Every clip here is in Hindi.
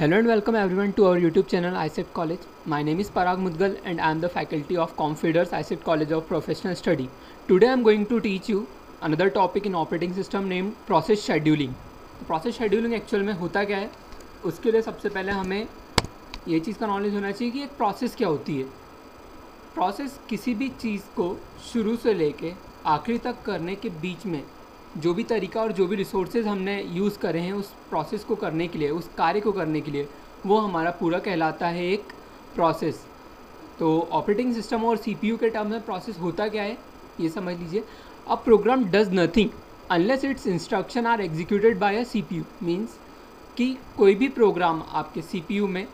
Hello and welcome everyone to our YouTube channel ISET College. My name is Parag Mudgal and I am the faculty of Confiders ISET College of Professional Study. Today I am going to teach you another topic in operating system named process scheduling. Process scheduling actual में होता क्या है, उसके लिए सबसे पहले हमें ये चीज़ का नॉलेज होना चाहिए कि एक प्रोसेस क्या होती है। प्रोसेस किसी भी चीज़ को शुरू से लेके आखिरी तक करने के बीच में जो भी तरीका और जो भी रिसोर्सेज हमने यूज़ करे हैं उस प्रोसेस को करने के लिए, उस कार्य को करने के लिए, वो हमारा पूरा कहलाता है एक प्रोसेस। तो ऑपरेटिंग सिस्टम और सीपीयू के टर्म में प्रोसेस होता क्या है ये समझ लीजिए। A program does nothing unless its instruction are executed by a CPU. Means कि कोई भी प्रोग्राम आपके सीपीयू में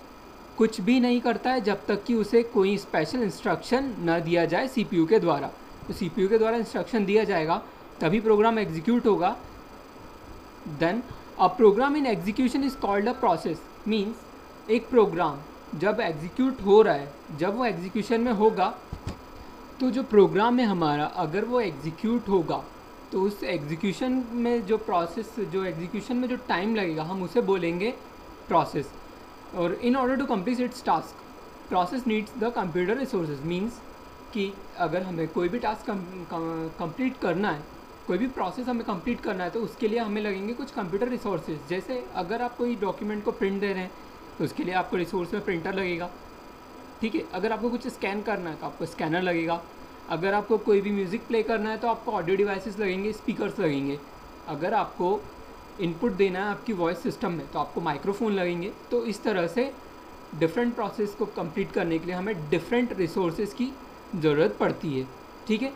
कुछ भी नहीं करता है जब तक कि उसे कोई स्पेशल इंस्ट्रक्शन न दिया जाए सीपीयू के द्वारा। तो सीपीयू के द्वारा इंस्ट्रक्शन दिया जाएगा तभी प्रोग्राम एग्जीक्यूट होगा। Then a program in execution is called a process. Means एक प्रोग्राम जब एग्जीक्यूट हो रहा है, जब वो एग्जीक्यूशन में होगा, तो जो प्रोग्राम है हमारा अगर वो एग्जीक्यूट होगा तो उस एग्जीक्यूशन में जो प्रोसेस, जो एग्जीक्यूशन में जो टाइम लगेगा हम उसे बोलेंगे प्रोसेस। और in order to complete its task process needs the computer resources. Means कि अगर हमें कोई भी टास्क कंप्लीट करना है, कोई भी प्रोसेस हमें कंप्लीट करना है, तो उसके लिए हमें लगेंगे कुछ कंप्यूटर रिसोर्सेज। जैसे अगर आप कोई डॉक्यूमेंट को प्रिंट दे रहे हैं तो उसके लिए आपको रिसोर्स में प्रिंटर लगेगा, ठीक है। अगर आपको कुछ स्कैन करना है तो आपको स्कैनर लगेगा। अगर आपको कोई भी म्यूज़िक प्ले करना है तो आपको ऑडियो डिवाइसेस लगेंगे, स्पीकर्स लगेंगे। अगर आपको इनपुट देना है आपकी वॉइस सिस्टम में तो आपको माइक्रोफोन लगेंगे। तो इस तरह से डिफरेंट प्रोसेस को कंप्लीट करने के लिए हमें डिफरेंट रिसोर्सेज की ज़रूरत पड़ती है, ठीक है।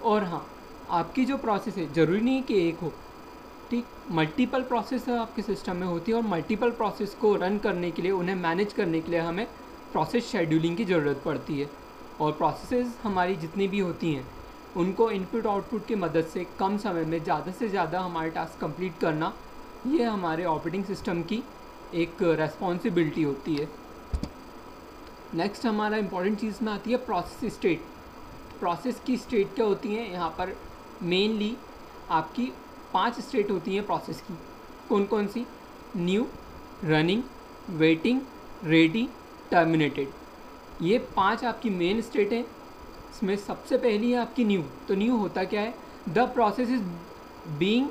और हाँ, आपकी जो प्रोसेस है ज़रूरी नहीं कि एक हो, ठीक। मल्टीपल प्रोसेस आपके सिस्टम में होती है और मल्टीपल प्रोसेस को रन करने के लिए, उन्हें मैनेज करने के लिए हमें प्रोसेस शेड्यूलिंग की ज़रूरत पड़ती है। और प्रोसेसेस हमारी जितनी भी होती हैं उनको इनपुट आउटपुट की मदद से कम समय में ज़्यादा से ज़्यादा हमारे टास्क कंप्लीट करना, ये हमारे ऑपरेटिंग सिस्टम की एक रेस्पॉन्सिबिलिटी होती है। नेक्स्ट हमारा इंपॉर्टेंट चीज़ में आती है प्रोसेस स्टेट। प्रोसेस की स्टेट क्या होती हैं, यहाँ पर मेनली आपकी 5 स्टेट होती हैं प्रोसेस की। कौन कौन सी? New, running, waiting, ready, terminated. ये 5 आपकी मेन स्टेट हैं। इसमें सबसे पहली है आपकी न्यू। तो न्यू होता क्या है? The process is being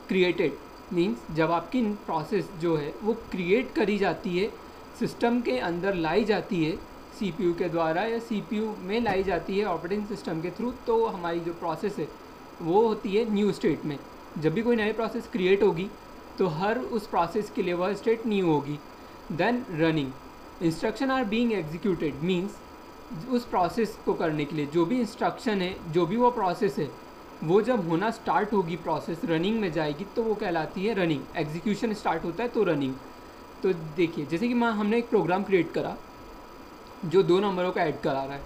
created. Means जब आपकी प्रोसेस जो है वो क्रिएट करी जाती है, सिस्टम के अंदर लाई जाती है सीपीयू के द्वारा, या सीपीयू में लाई जाती है ऑपरेटिंग सिस्टम के थ्रू, तो हमारी जो प्रोसेस है वो होती है न्यू स्टेट में। जब भी कोई नई प्रोसेस क्रिएट होगी तो हर उस प्रोसेस के लिए वह स्टेट न्यू होगी। Then running, instruction are being executed. Means उस प्रोसेस को करने के लिए जो भी इंस्ट्रक्शन है, जो भी वो प्रोसेस है, वो जब होना स्टार्ट होगी, प्रोसेस रनिंग में जाएगी, तो वो कहलाती है रनिंग। एग्जीक्यूशन स्टार्ट होता है तो रनिंग। तो देखिए, जैसे कि हमने एक प्रोग्राम क्रिएट करा जो 2 नंबरों का ऐड करा रहा है।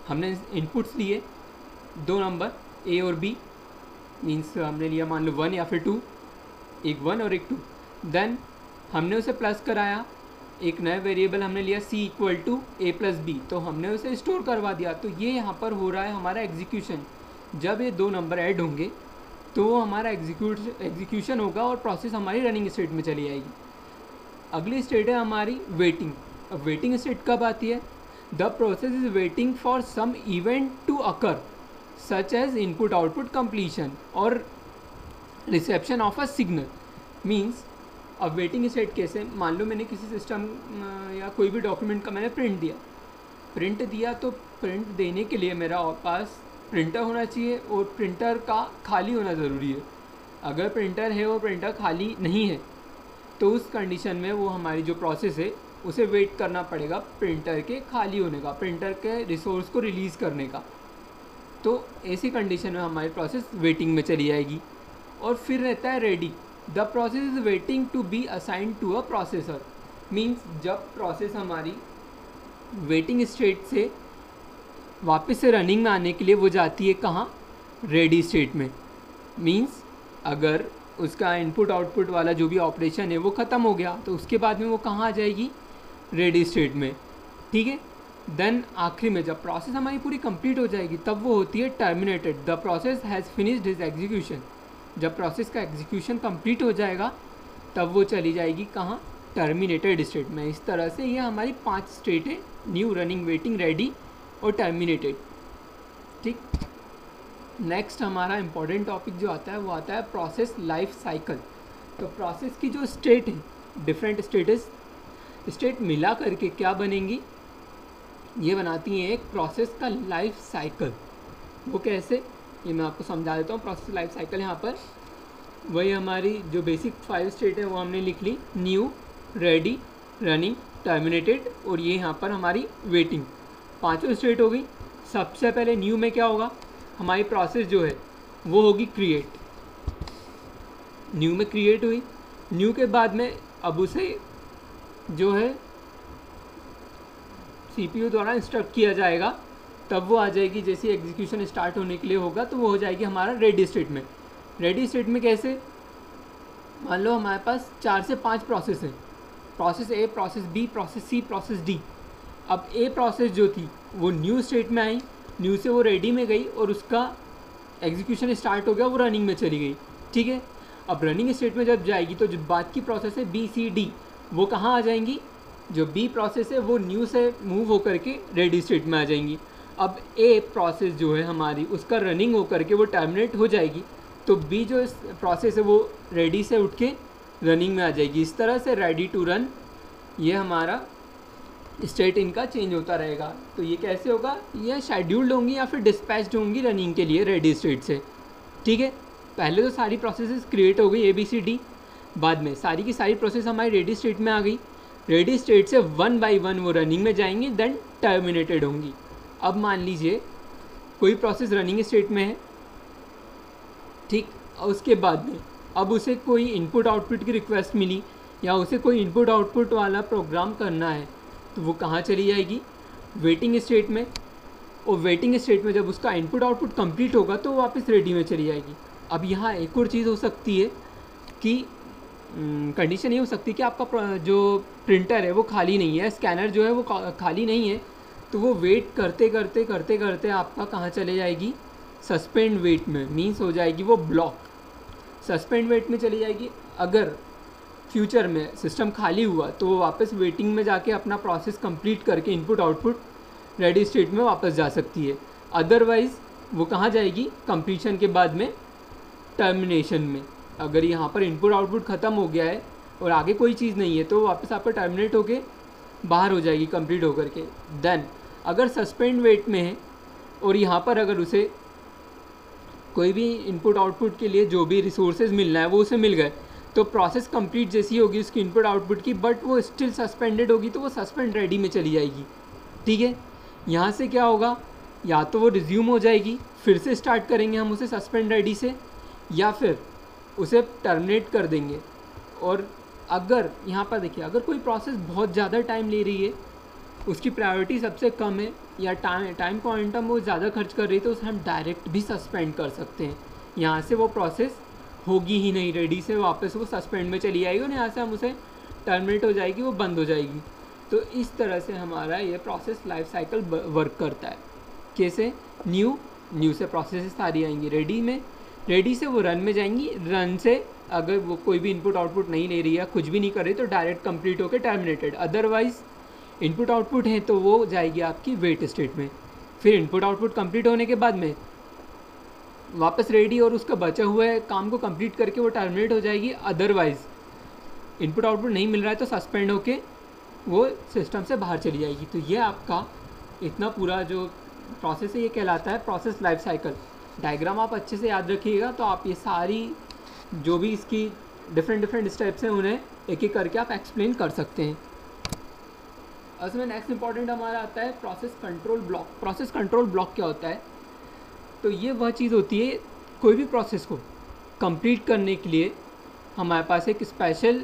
हमने इनपुट्स लिए 2 नंबर ए और बी। मीन्स हमने लिया मान लो 1 या फिर 2, एक 1 और एक 2। देन हमने उसे प्लस कराया, एक नया वेरिएबल हमने लिया C equal to A plus B, तो हमने उसे स्टोर करवा दिया। तो ये यहाँ पर हो रहा है हमारा एग्जीक्यूशन। जब ये 2 नंबर ऐड होंगे तो वो हमारा एग्जीक्यूशन होगा और प्रोसेस हमारी रनिंग स्टेट में चली जाएगी। अगली स्टेट है हमारी वेटिंग। अब वेटिंग स्टेट कब आती है? The process is waiting for some event to occur such as input output completion और reception of a signal. Means अब वेटिंग स्टेट कैसे? मान लो मैंने किसी सिस्टम या कोई भी डॉक्यूमेंट का मैंने प्रिंट दिया, तो प्रिंट देने के लिए मेरा पास प्रिंटर होना चाहिए और प्रिंटर का खाली होना ज़रूरी है। अगर प्रिंटर है और प्रिंटर खाली नहीं है तो उस कंडीशन में वो हमारी जो प्रोसेस है उसे वेट करना पड़ेगा प्रिंटर के खाली होने का, प्रिंटर के रिसोर्स को रिलीज़ करने का। तो ऐसी कंडीशन में हमारी प्रोसेस वेटिंग में चली जाएगी। और फिर रहता है ready. The process is waiting to be assigned to a processor. Means जब प्रोसेस हमारी वेटिंग स्टेट से वापस से रनिंग में आने के लिए वो जाती है कहाँ? रेडी स्टेट में। मीन्स अगर उसका इनपुट आउटपुट वाला जो भी ऑपरेशन है वो ख़त्म हो गया तो उसके बाद में वो कहाँ आ जाएगी? रेडी स्टेट में, ठीक है। देन आखिरी में जब प्रोसेस हमारी पूरी कंप्लीट हो जाएगी तब वो होती है terminated. The process has finished his execution. जब प्रोसेस का एग्जीक्यूशन कंप्लीट हो जाएगा तब वो चली जाएगी कहाँ? टर्मिनेटेड स्टेट में। इस तरह से ये हमारी 5 स्टेट है, न्यू, रनिंग, वेटिंग, रेडी और टर्मिनेटेड। ठीक, नेक्स्ट हमारा इम्पॉर्टेंट टॉपिक जो आता है वो आता है प्रोसेस लाइफ साइकिल। तो प्रोसेस की जो स्टेट है, डिफरेंट स्टेट मिला करके क्या बनेंगी, ये बनाती हैं एक प्रोसेस का लाइफ साइकिल। वो कैसे, ये मैं आपको समझा देता हूँ। प्रोसेस लाइफ साइकिल यहाँ पर वही हमारी जो बेसिक 5 स्टेट है वो हमने लिख ली, न्यू, रेडी, रनिंग, टर्मिनेटेड और ये यहाँ पर हमारी वेटिंग, 5 स्टेट हो गई। सबसे पहले न्यू में क्या होगा, हमारी प्रोसेस जो है वो होगी क्रिएट। न्यू में क्रिएट हुई, न्यू के बाद में अब उसे जो है सीपीयू द्वारा इंस्ट्रक्ट किया जाएगा, तब वो आ जाएगी। जैसे एग्जीक्यूशन स्टार्ट होने के लिए होगा तो वो हो जाएगी हमारा रेडी स्टेट में। रेडी स्टेट में कैसे, मान लो हमारे पास 4 से 5 प्रोसेस हैं, process A, process B, process C, process D. अब ए प्रोसेस जो थी वो न्यू स्टेट में आई, न्यू से वो रेडी में गई और उसका एग्जीक्यूशन स्टार्ट हो गया, वो रनिंग में चली गई। ठीक है, अब रनिंग स्टेट में जब जाएगी तो जो बाद की प्रोसेस है बी, सी, डी, वो कहाँ आ जाएंगी, जो बी प्रोसेस है वो न्यू से मूव होकर के रेडी स्टेट में आ जाएंगी। अब ए प्रोसेस जो है हमारी उसका रनिंग होकर के वो टर्मिनेट हो जाएगी, तो बी जो प्रोसेस है वो रेडी से उठ के रनिंग में आ जाएगी। इस तरह से रेडी टू रन ये हमारा स्टेट इनका चेंज होता रहेगा। तो ये कैसे होगा, ये शेड्यूल्ड होंगी या फिर डिस्पैच्ड होंगी रनिंग के लिए रेडी स्टेट से। ठीक है, पहले तो सारी प्रोसेसेस क्रिएट हो गई ए, बी, सी, डी, बाद में सारी की सारी प्रोसेस हमारी रेडी स्टेट में आ गई। रेडी स्टेट से 1 बाय 1 वो रनिंग में जाएंगी, देन टर्मिनेटेड होंगी। अब मान लीजिए कोई प्रोसेस रनिंग स्टेट में है, ठीक, और उसके बाद में अब उसे कोई इनपुट आउटपुट की रिक्वेस्ट मिली या उसे कोई इनपुट आउटपुट वाला प्रोग्राम करना है, तो वो कहाँ चली जाएगी, वेटिंग स्टेट में। और वेटिंग स्टेट में जब उसका इनपुट आउटपुट कंप्लीट होगा तो वो वापस रेडी में चली जाएगी। अब यहाँ एक और चीज़ हो सकती है कि कंडीशन ये हो सकती है कि आपका जो प्रिंटर है वो खाली नहीं है, स्कैनर जो है वो खाली नहीं है, तो वो वेट करते करते करते करते आपका कहाँ चले जाएगी, सस्पेंड वेट में, मीन्स हो जाएगी वो ब्लॉक, सस्पेंड वेट में चली जाएगी। अगर फ्यूचर में सिस्टम खाली हुआ तो वो वापस वेटिंग में जाके अपना प्रोसेस कंप्लीट करके इनपुट आउटपुट रेडी स्टेट में वापस जा सकती है। अदरवाइज़ वो कहाँ जाएगी, कंप्लीशन के बाद में टर्मिनेशन में। अगर यहाँ पर इनपुट आउटपुट ख़त्म हो गया है और आगे कोई चीज़ नहीं है तो वापस आपका टर्मिनेट होके बाहर हो जाएगी कंप्लीट होकर के। देन अगर सस्पेंड वेट में है और यहाँ पर अगर उसे कोई भी इनपुट आउटपुट के लिए जो भी रिसोर्सेज मिलना है वो उसे मिल गए, तो प्रोसेस कंप्लीट जैसी होगी उसकी इनपुट आउटपुट की, बट वो स्टिल सस्पेंडेड होगी तो वो सस्पेंड रेडी में चली जाएगी। ठीक है, यहाँ से क्या होगा, या तो वो रिज्यूम हो जाएगी, फिर से स्टार्ट करेंगे हम उसे सस्पेंड रेडी से, या फिर उसे टर्मिनेट कर देंगे। और अगर यहाँ पर देखिए, अगर कोई प्रोसेस बहुत ज़्यादा टाइम ले रही है, उसकी प्रायोरिटी सबसे कम है या टाइम क्वांटम वो ज़्यादा खर्च कर रही है, तो उसे हम डायरेक्ट भी सस्पेंड कर सकते हैं। यहाँ से वो प्रोसेस होगी ही नहीं रेडी से, वापस वो सस्पेंड में चली जाएगी और यहाँ से हम उसे टर्मिनेट हो जाएगी, वो बंद हो जाएगी। तो इस तरह से हमारा ये प्रोसेस लाइफ साइकिल वर्क करता है। कैसे, न्यू से प्रोसेस सारी आएंगी रेडी में, रेडी से वो रन में जाएंगी, रन से अगर वो कोई भी इनपुट आउटपुट नहीं ले रही है, कुछ भी नहीं कर रही, तो डायरेक्ट कंप्लीट होकर टर्मिनेटेड। अदरवाइज़ इनपुट आउटपुट है तो वो जाएगी आपकी वेट स्टेट में। फिर इनपुट आउटपुट कंप्लीट होने के बाद में वापस रेडी और उसका बचा हुआ काम को कंप्लीट करके वो टर्मिनेट हो जाएगी। अदरवाइज़ इनपुट आउटपुट नहीं मिल रहा है तो सस्पेंड होके वो सिस्टम से बाहर चली जाएगी। तो ये आपका इतना पूरा जो प्रोसेस है ये कहलाता है प्रोसेस लाइफ साइकिल। डायग्राम आप अच्छे से याद रखिएगा तो आप ये सारी जो भी इसकी डिफरेंट स्टेप्स हैं उन्हें एक एक करके आप एक्सप्लेन कर सकते हैं। उसमें नेक्स्ट इंपॉर्टेंट हमारा आता है process control block. Process control block क्या होता है, तो ये वह चीज़ होती है, कोई भी प्रोसेस को कंप्लीट करने के लिए हमारे पास एक स्पेशल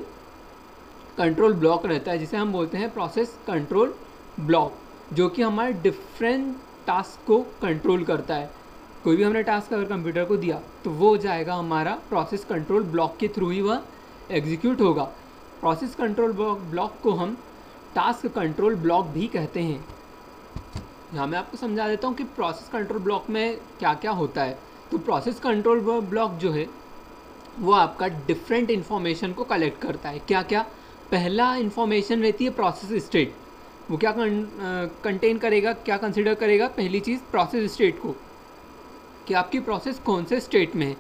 कंट्रोल ब्लॉक रहता है जिसे हम बोलते हैं प्रोसेस कंट्रोल ब्लॉक, जो कि हमारे डिफरेंट टास्क को कंट्रोल करता है। कोई भी हमने टास्क अगर कंप्यूटर को दिया तो वो हो जाएगा हमारा प्रोसेस कंट्रोल ब्लॉक के थ्रू ही वह एग्जीक्यूट होगा। प्रोसेस कंट्रोल ब्लॉक को हम टास्क कंट्रोल ब्लॉक भी कहते हैं। यहाँ मैं आपको समझा देता हूँ कि प्रोसेस कंट्रोल ब्लॉक में क्या क्या होता है। तो प्रोसेस कंट्रोल ब्लॉक जो है वो आपका डिफरेंट इन्फॉर्मेशन को कलेक्ट करता है। क्या क्या, पहला इंफॉर्मेशन रहती है प्रोसेस स्टेट। वो क्या कंटेन करेगा, क्या कंसिडर करेगा? पहली चीज़ प्रोसेस स्टेट को, कि आपकी प्रोसेस कौन से स्टेट में है।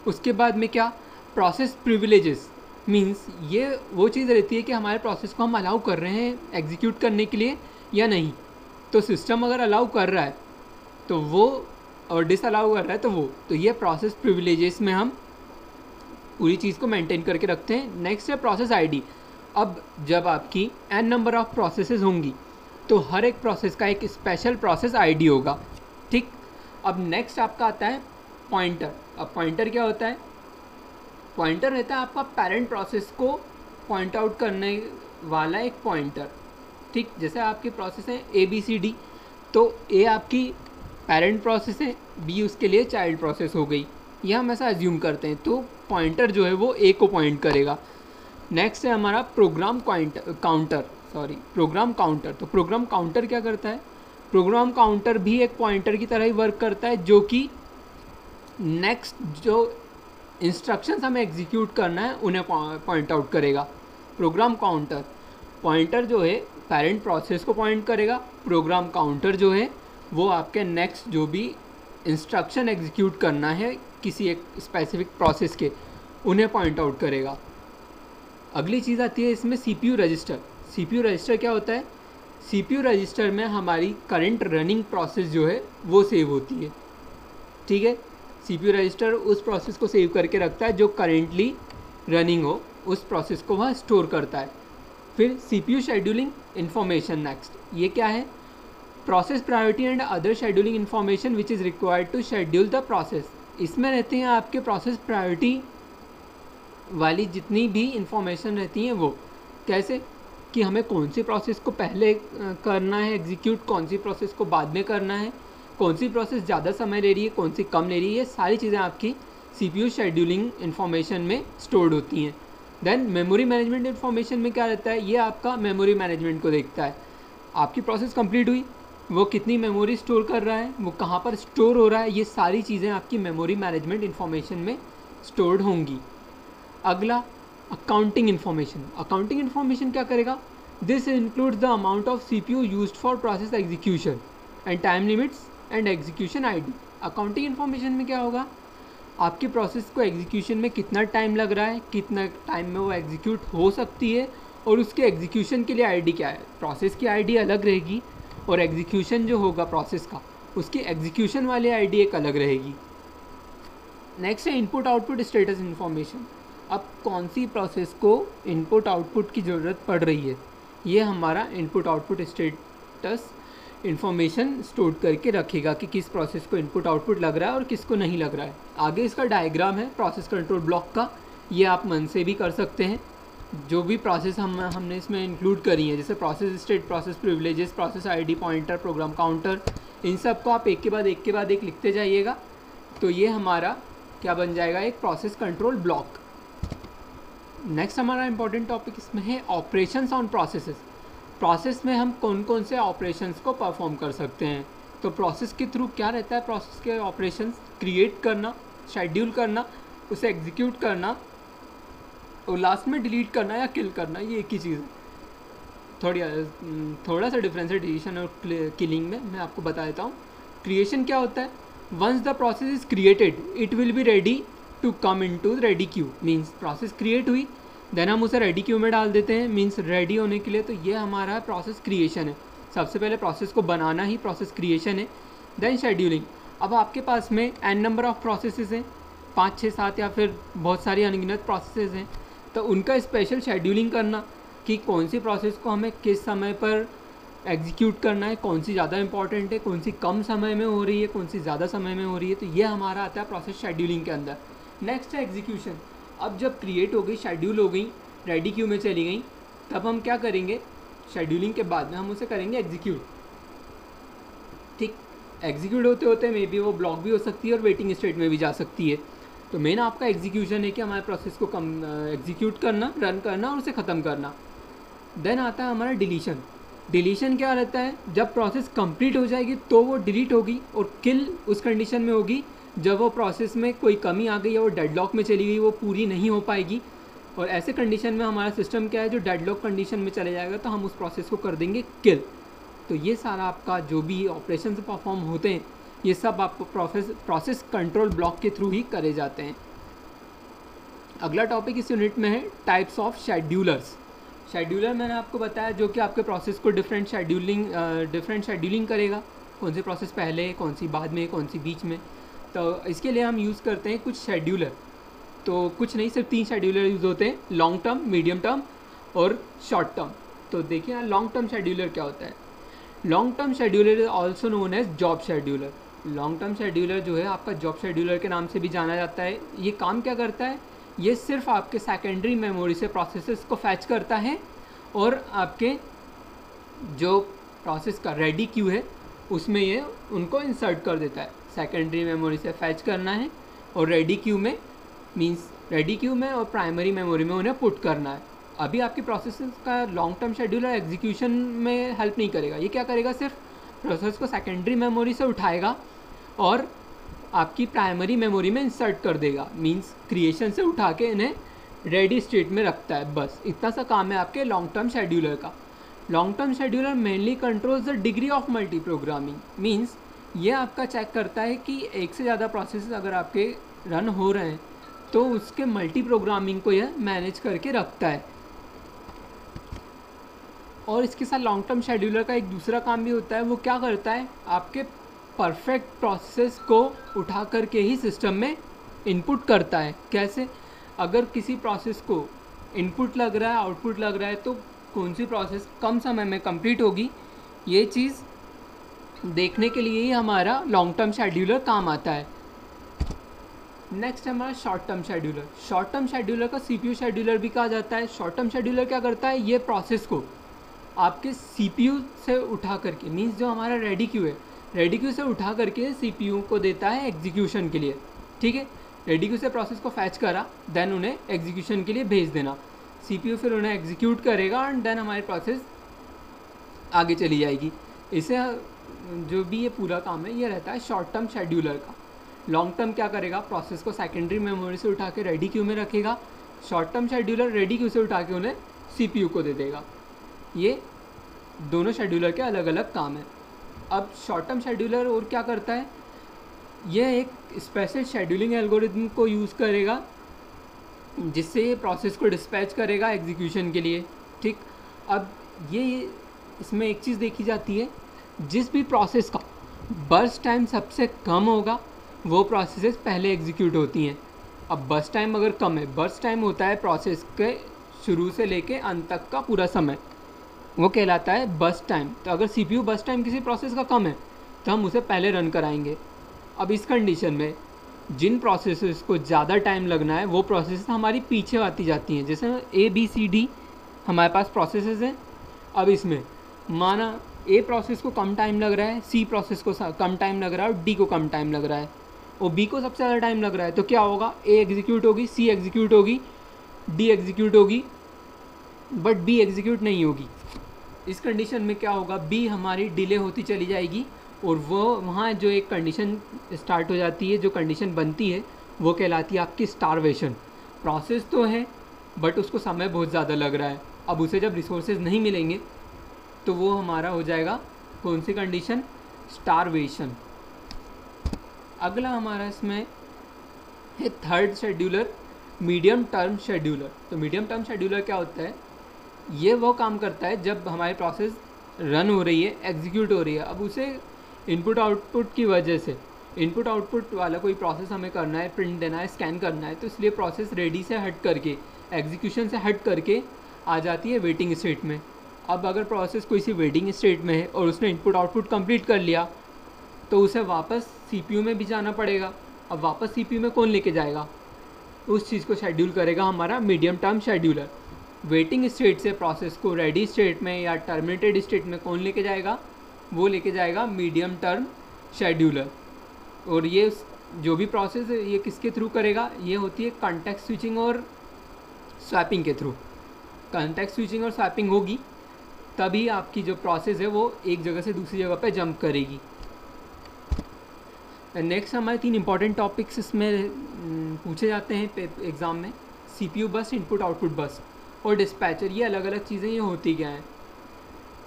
उसके बाद में क्या, प्रोसेस प्रिविलेजेस, मींस ये वो चीज़ रहती है कि हमारे प्रोसेस को हम अलाउ कर रहे हैं एग्जीक्यूट करने के लिए या नहीं। तो सिस्टम अगर अलाउ कर रहा है तो वो, और डिसअलाउ कर रहा है तो वो, तो ये प्रोसेस प्रिविलेजेस में हम पूरी चीज़ को मेंटेन करके रखते हैं। नेक्स्ट है प्रोसेस आईडी। अब जब आपकी n नंबर ऑफ प्रोसेसेस होंगी तो हर एक प्रोसेस का एक स्पेशल प्रोसेस आईडी होगा, ठीक। अब नेक्स्ट आपका आता है पॉइंटर। अब पॉइंटर क्या होता है? पॉइंटर रहता है आपका पेरेंट प्रोसेस को पॉइंट आउट करने वाला एक पॉइंटर, ठीक। जैसे आपकी प्रोसेस है ABCD, तो A आपकी पेरेंट प्रोसेस है, B उसके लिए चाइल्ड प्रोसेस हो गई, ये हम ऐसा एज्यूम करते हैं। तो पॉइंटर जो है वो A को पॉइंट करेगा। नेक्स्ट है हमारा प्रोग्राम काउंटर। तो प्रोग्राम काउंटर क्या करता है? प्रोग्राम काउंटर भी एक पॉइंटर की तरह ही वर्क करता है, जो कि नेक्स्ट जो इंस्ट्रक्शंस हमें एग्जीक्यूट करना है उन्हें पॉइंट आउट करेगा। प्रोग्राम काउंटर, पॉइंटर जो है पेरेंट प्रोसेस को पॉइंट करेगा, प्रोग्राम काउंटर जो है वो आपके नेक्स्ट जो भी इंस्ट्रक्शन एग्जीक्यूट करना है किसी एक स्पेसिफिक प्रोसेस के, उन्हें पॉइंट आउट करेगा। अगली चीज़ आती है इसमें CPU रजिस्टर। CPU रजिस्टर क्या होता है? CPU रजिस्टर में हमारी करंट रनिंग प्रोसेस जो है वो सेव होती है, ठीक है। CPU रजिस्टर उस प्रोसेस को सेव करके रखता है जो करेंटली रनिंग हो, उस प्रोसेस को वह स्टोर करता है। फिर CPU शेड्यूलिंग इन्फॉर्मेशन। नेक्स्ट ये क्या है? Process priority and other scheduling information which is required to schedule the process. इसमें रहते हैं आपके प्रोसेस प्रायोरिटी वाली जितनी भी इंफॉर्मेशन रहती हैं वो, कैसे कि हमें कौन सी प्रोसेस को पहले करना है एग्जीक्यूट, कौन सी प्रोसेस को बाद में करना है, कौन सी प्रोसेस ज़्यादा समय ले रही है, कौन सी कम ले रही है, ये सारी चीज़ें आपकी CPU शेड्यूलिंग इन्फॉर्मेशन में स्टोर्ड होती हैं। देन मेमोरी मैनेजमेंट इन्फॉर्मेशन में क्या रहता है? ये आपका मेमोरी मैनेजमेंट को देखता है। आपकी प्रोसेस कंप्लीट हुई, वो कितनी मेमोरी स्टोर कर रहा है, वो कहाँ पर स्टोर हो रहा है, ये सारी चीज़ें आपकी मेमोरी मैनेजमेंट इन्फॉर्मेशन में स्टोर्ड होंगी। अगला अकाउंटिंग इन्फॉर्मेशन। अकाउंटिंग इन्फॉर्मेशन क्या करेगा? This includes the amount of CPU used for process execution and time limits and execution ID। Accounting information में क्या होगा? आपकी प्रोसेस को एग्जीक्यूशन में कितना टाइम लग रहा है, कितना टाइम में वो एग्जीक्यूट हो सकती है, और उसके एग्जीक्यूशन के लिए ID क्या है। प्रोसेस की ID अलग रहेगी और एग्जीक्यूशन जो होगा प्रोसेस का, उसकी एग्जीक्यूशन वाली ID एक अलग रहेगी। नेक्स्ट है इनपुट आउटपुट स्टेटस इन्फॉर्मेशन। अब कौन सी प्रोसेस को इनपुट आउटपुट की ज़रूरत पड़ रही है, ये हमारा input output status information store करके रखेगा कि किस प्रोसेस को इनपुट आउटपुट लग रहा है और किसको नहीं लग रहा है। आगे इसका डायग्राम है प्रोसेस कंट्रोल ब्लॉक का, ये आप मन से भी कर सकते हैं। जो भी प्रोसेस हमने इसमें इंक्लूड करी है, जैसे process state, process privileges, process ID, pointer, program counter, इन सब को आप एक के बाद एक लिखते जाइएगा, तो ये हमारा क्या बन जाएगा? एक प्रोसेस कंट्रोल ब्लॉक। नेक्स्ट हमारा इंपॉर्टेंट टॉपिक इसमें है ऑपरेशंस ऑन प्रोसेसेस। प्रोसेस में हम कौन कौन से ऑपरेशंस को परफॉर्म कर सकते हैं। तो प्रोसेस के थ्रू क्या रहता है? प्रोसेस के ऑपरेशंस क्रिएट करना, शेड्यूल करना, उसे एग्जीक्यूट करना और लास्ट में डिलीट करना या किल करना, ये एक ही चीज़ है। थोड़ा सा डिफरेंस है डिलीशन और किलिंग में, मैं आपको बता देता हूँ। क्रिएशन क्या होता है? Once the process is created it will be ready to come in to ready queue. Means process create हुई, देन हम उसे रेडी क्यू में डाल देते हैं, मीन्स रेडी होने के लिए। तो ये हमारा प्रोसेस क्रिएशन है। सबसे पहले प्रोसेस को बनाना ही प्रोसेस क्रिएशन है। Then scheduling. अब आपके पास में n नंबर ऑफ प्रोसेसेस हैं, 5, 6, 7 या फिर बहुत सारी अनगिनत प्रोसेसेस हैं, तो उनका स्पेशल शेड्यूलिंग करना कि कौन सी प्रोसेस को हमें किस समय पर एग्जीक्यूट करना है, कौन सी ज़्यादा इंपॉर्टेंट है, कौन सी कम समय में हो रही है, कौन सी ज़्यादा समय में हो रही है, तो ये हमारा आता है प्रोसेस शेड्यूलिंग के अंदर। नेक्स्ट है एग्जीक्यूशन। अब जब क्रिएट हो गई, शेड्यूल हो गई, रेडी क्यू में चली गई, तब हम क्या करेंगे? शेड्यूलिंग के बाद में हम उसे करेंगे एग्जीक्यूट, ठीक। एग्जीक्यूट होते होते मे बी वो ब्लॉक भी हो सकती है और वेटिंग स्टेट में भी जा सकती है। तो मेन आपका एग्जीक्यूशन है कि हमारे प्रोसेस को एग्जीक्यूट करना, रन करना और उसे ख़त्म करना। देन आता है हमारा डिलीशन। डिलीशन क्या रहता है? जब प्रोसेस कंप्लीट हो जाएगी तो वो डिलीट होगी, और किल उस कंडीशन में होगी जब वो प्रोसेस में कोई कमी आ गई या वो डेडलॉक में चली गई, वो पूरी नहीं हो पाएगी, और ऐसे कंडीशन में हमारा सिस्टम क्या है, जो डेडलॉक कंडीशन में चले जाएगा तो हम उस प्रोसेस को कर देंगे किल। तो ये सारा आपका जो भी ऑपरेशन परफॉर्म होते हैं ये सब आपको प्रोसेस कंट्रोल ब्लॉक के थ्रू ही करे जाते हैं। अगला टॉपिक इस यूनिट में है टाइप्स ऑफ शेड्यूलर्स। शेड्यूलर मैंने आपको बताया जो कि आपके प्रोसेस को डिफरेंट शेड्यूलिंग करेगा, कौन सी प्रोसेस पहले, कौन सी बाद में, कौन सी बीच में। तो इसके लिए हम यूज़ करते हैं कुछ शेड्यूलर। तो कुछ नहीं, सिर्फ 3 शेड्यूलर यूज़ होते हैं, लॉन्ग टर्म, मीडियम टर्म और शॉर्ट टर्म। तो देखिए यहाँ लॉन्ग टर्म शेड्यूलर क्या होता है। Long term scheduler is also known as job scheduler. Long term scheduler जो है आपका जॉब शेड्यूलर के नाम से भी जाना जाता है। ये काम क्या करता है, ये सिर्फ आपके सेकेंडरी मेमोरी से प्रोसेसेस को फैच करता है और आपके जो प्रोसेस का रेडी क्यू है उसमें ये उनको इंसर्ट कर देता है। सेकेंडरी मेमोरी से फैच करना है और रेडी क्यू में मींस रेडी क्यू में और प्राइमरी मेमोरी में उन्हें पुट करना है। अभी आपकी प्रोसेसेस का लॉन्ग टर्म शेड्यूलर एग्जीक्यूशन में हेल्प नहीं करेगा। ये क्या करेगा, सिर्फ प्रोसेस को सेकेंडरी मेमोरी से उठाएगा और आपकी प्राइमरी मेमोरी में इंसर्ट कर देगा। मींस क्रिएशन से उठा के इन्हें रेडी स्टेट में रखता है। बस इतना सा काम है आपके लॉन्ग टर्म शेड्यूलर का। Long term scheduler mainly controls the degree of multi programming. Means ये आपका चेक करता है कि एक से ज़्यादा प्रोसेस अगर आपके रन हो रहे हैं तो उसके मल्टी प्रोग्रामिंग को यह मैनेज करके रखता है। और इसके साथ लॉन्ग टर्म शेड्यूलर का एक दूसरा काम भी होता है। वो क्या करता है, आपके परफेक्ट प्रोसेस को उठा करके ही सिस्टम में इनपुट करता है। कैसे, अगर किसी प्रोसेस को इनपुट लग रहा है, आउटपुट लग रहा है, तो कौन सी प्रोसेस कम समय में कंप्लीट होगी, ये चीज़ देखने के लिए ही हमारा लॉन्ग टर्म शेड्यूलर काम आता है। नेक्स्ट हमारा short term scheduler. Short term scheduler का सीपीयू शेड्यूलर भी कहा जाता है। शॉर्ट टर्म शेड्यूलर क्या करता है, ये प्रोसेस को आपके सीपीयू से उठा करके, मींस जो हमारा रेडी क्यू है, रेडी क्यू से उठा करके सीपीयू को देता है एग्जीक्यूशन के लिए। ठीक है, रेडी क्यू से प्रोसेस को फैच करा, देन उन्हें एग्जीक्यूशन के लिए भेज देना। सीपीयू फिर उन्हें एग्जीक्यूट करेगा एंड देन हमारी प्रोसेस आगे चली जाएगी। इसे जो भी ये पूरा काम है ये रहता है शॉर्ट टर्म शेड्यूलर का। लॉन्ग टर्म क्या करेगा, प्रोसेस को सेकेंडरी मेमोरी से उठा के रेडी क्यू में रखेगा। Short term scheduler ready queue से उठा के उन्हें सीपीयू को दे देगा। ये दोनों शेड्यूलर के अलग अलग काम हैं। अब शॉर्ट टर्म शेड्यूलर और क्या करता है, यह एक स्पेशल शेड्यूलिंग एल्गोरिथम को यूज़ करेगा जिससे ये प्रोसेस को डिस्पैच करेगा एग्जीक्यूशन के लिए। ठीक, अब ये इसमें एक चीज़ देखी जाती है, जिस भी प्रोसेस का बर्स्ट टाइम सबसे कम होगा वो प्रोसेसेस पहले एग्जीक्यूट होती हैं। अब बर्स्ट टाइम अगर कम है, बर्स्ट टाइम होता है प्रोसेस के शुरू से लेके अंत तक का पूरा समय, वो कहलाता है बर्स्ट टाइम। तो अगर सीपीयू बर्स्ट टाइम किसी प्रोसेस का कम है तो हम उसे पहले रन कराएंगे। अब इस कंडीशन में जिन प्रोसेसेस को ज़्यादा टाइम लगना है वो प्रोसेस हमारी पीछे आती जाती हैं। जैसे ABCD हमारे पास प्रोसेसेस हैं। अब इसमें माना A प्रोसेस को कम टाइम लग रहा है, C प्रोसेस को कम टाइम लग रहा है और D को कम टाइम लग रहा है और B को सबसे ज़्यादा टाइम लग रहा है, तो क्या होगा, A एग्जीक्यूट होगी, C एग्जीक्यूट होगी, D एग्जीक्यूट होगी, बट B एग्जीक्यूट नहीं होगी। इस कंडीशन में क्या होगा, B हमारी डिले होती चली जाएगी और वो वहाँ जो एक कंडीशन स्टार्ट हो जाती है, जो कंडीशन बनती है वो कहलाती है आपकी स्टारवेशन। प्रोसेस तो है बट उसको समय बहुत ज़्यादा लग रहा है। अब उसे जब रिसोर्सेज नहीं मिलेंगे तो वो हमारा हो जाएगा कौन सी कंडीशन, स्टारवेशन। अगला हमारा इसमें है third scheduler, medium term scheduler. तो मीडियम टर्म शेड्यूलर क्या होता है, ये वो काम करता है जब हमारी प्रोसेस रन हो रही है, एग्जीक्यूट हो रही है। अब उसे इनपुट आउटपुट की वजह से, इनपुट आउटपुट वाला कोई प्रोसेस हमें करना है, प्रिंट देना है, स्कैन करना है, तो इसलिए प्रोसेस रेडी से हट करके, एग्जीक्यूशन से हट करके आ जाती है वेटिंग स्टेट में। अब अगर प्रोसेस कोई सी वेटिंग स्टेट में है और उसने इनपुट आउटपुट कंप्लीट कर लिया तो उसे वापस सीपीयू में भी जाना पड़ेगा। अब वापस सीपीयू में कौन लेके जाएगा, उस चीज़ को शेड्यूल करेगा हमारा medium term scheduler. Waiting state से प्रोसेस को रेडी स्टेट में या टर्मिनेटेड स्टेट में कौन लेके जाएगा, वो लेके जाएगा मीडियम टर्म शेड्यूलर। और ये जो भी प्रोसेस है ये किसके थ्रू करेगा, ये होती है कॉन्टेक्स्ट स्विचिंग और स्वैपिंग के थ्रू। कॉन्टेक्स्ट स्विचिंग और स्वैपिंग होगी तभी आपकी जो प्रोसेस है वो एक जगह से दूसरी जगह पे जंप करेगी। नेक्स्ट हमारे 3 इंपॉर्टेंट टॉपिक्स इसमें पूछे जाते हैं एग्ज़ाम में। CPU burst, input output burst और डिस्पैचर, ये अलग अलग चीज़ें ये होती क्या हैं।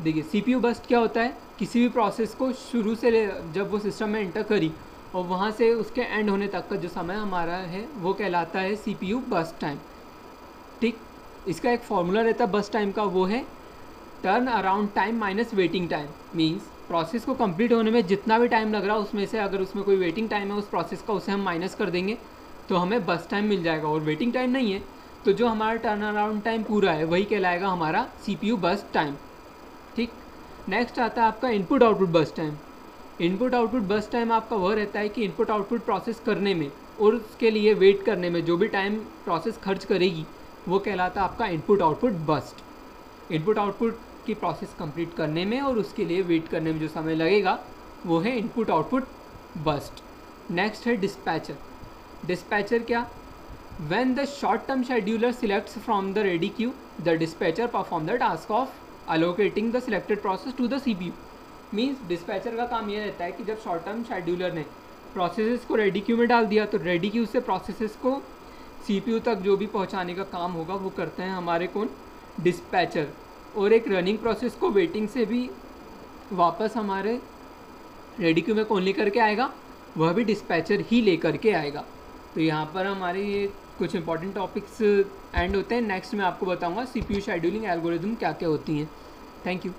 देखिए CPU बस्ट क्या होता है, किसी भी प्रोसेस को शुरू से जब वो सिस्टम में एंटर करी और वहाँ से उसके एंड होने तक का जो समय हमारा है वो कहलाता है CPU बस्ट टाइम। ठीक, इसका एक फॉर्मूला रहता है बस्ट टाइम का, वो है turn around time minus waiting time. Means process को कंप्लीट होने में जितना भी टाइम लग रहा है उसमें से अगर उसमें कोई वेटिंग टाइम है उस प्रोसेस का, उसे हम माइनस कर देंगे तो हमें बस्ट टाइम मिल जाएगा। और वेटिंग टाइम नहीं है तो जो हमारा टर्न अराउंड टाइम पूरा है वही कहलाएगा हमारा CPU बस्ट टाइम। ठीक, नेक्स्ट आता है आपका input output burst time. Input output burst time आपका वह रहता है कि इनपुट आउटपुट प्रोसेस करने में और उसके लिए वेट करने में जो भी टाइम प्रोसेस खर्च करेगी वो कहलाता है आपका input output burst. Input output की प्रोसेस कंप्लीट करने में और उसके लिए वेट करने में जो समय लगेगा वो है इनपुट आउटपुट बस्ट। नेक्स्ट है डिस्पैचर। डिस्पैचर क्या, when the short term scheduler selects from the ready queue the dispatcher perform the task of allocating the selected process to the CPU। Means dispatcher का काम ये रहता है कि जब शॉर्ट टर्म शेड्यूलर ने प्रोसेसेस को रेडी क्यू में डाल दिया तो रेडी क्यू से प्रोसेसेस को CPU तक जो भी पहुंचाने का काम होगा वो करते हैं हमारे कौन, डिस्पैचर। और एक रनिंग प्रोसेस को वेटिंग से भी वापस हमारे रेडी क्यू में कौन लेकर के आएगा, वह भी डिस्पैचर ही लेकर के आएगा। तो यहाँ पर हमारे ये कुछ इंपॉर्टेंट टॉपिक्स एंड होते हैं। नेक्स्ट मैं आपको बताऊँगा CPU शेड्यूलिंग एल्गोरिदम क्या क्या होती हैं। Thank you.